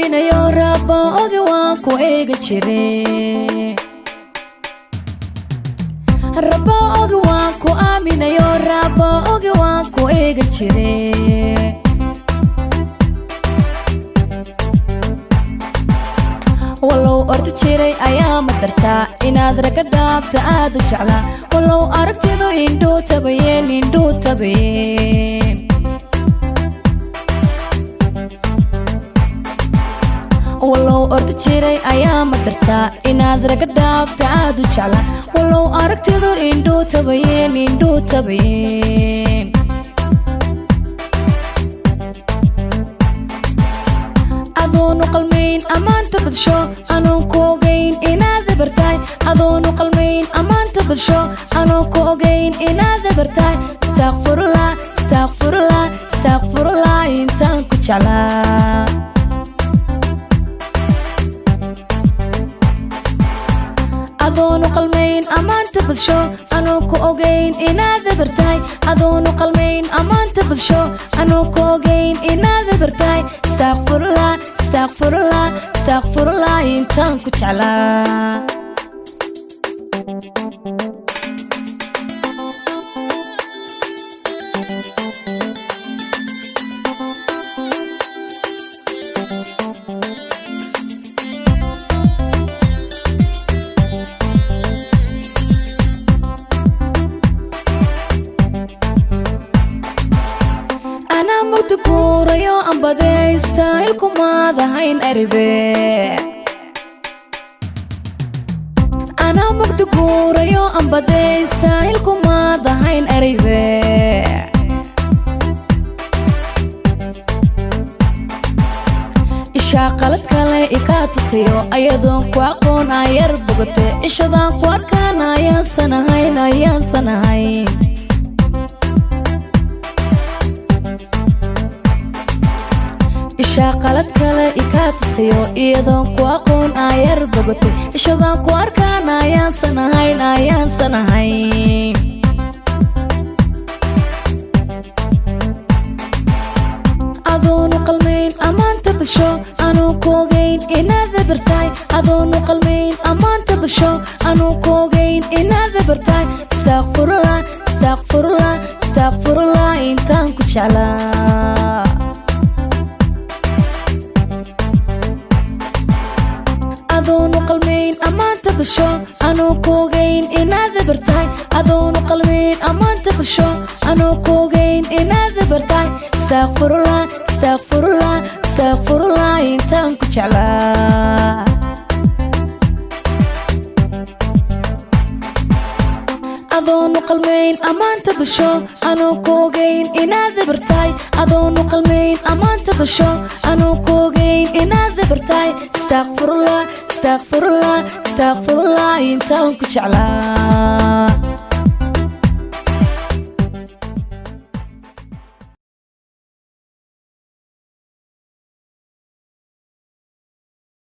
aaminayo rabba oge waan ku eegi jiray rabba oge waan ku aaminayo rabba oge waan ku eegi jiray wallow ordi jiray ayaa madartaa inaad raga dhaafta aad u jeclaa wallow aragtidu indhuu tabayeen wallow ordi jiray ayaa madartaa inaad raga dhaafta aad u jeclaa wallow aragtidu indhuu tabayeen adoonu qalmayn amaanta badsho anoo ku ogeyn inaad bartaay adoonu qalmayn amaanta badsho anoo ku ogeyn inaad bartaay astaghfirullah intaan ku jeclaa adoonu qalmayn amaanta badsho anoo ku ogeyn inaad bartaay adoonu qalmayn amaanta badsho anoo ku ogeyn inaad bartaay astaghfirullah intaan ku jeclaa mudugurayo ambadaysta ilkumaadahayn aribe ana mugdugurayo ambadaysta ilkumaadahayn aribe ishaa qalad kale ikaa tustayo ayadoon ku aqoon ayar bogate ishadaan ku arkaan ayaansanahayn ishaa qalad kale ikaa tustayo iyadoon ku aqoon ayar bogate ishadaan ku arkaan ayaansanahayn adoonu qalmayn amaanta badsho anuu ku ogeyn inaad bartaay adoonu qalmayn amaanta badsho anuu ku ogeyn inaad bartaay astaghfirullah intaan ku jeclaa adoonu qalmayn amaanta badsho anuu ku ogeyn inaad bartaay adoonu qalmayn amaanta badsho anuu ku ogeyn inaad bartaay astaghfirullah intaan ku jeclaa adoonu qalmayn amaanta badsho anuu ku ogeyn inaad bartaay adoonu qalmayn amaanta badsho anuu ku ogeyn inaad bartaay astaghfirullah intaan ku jeclaa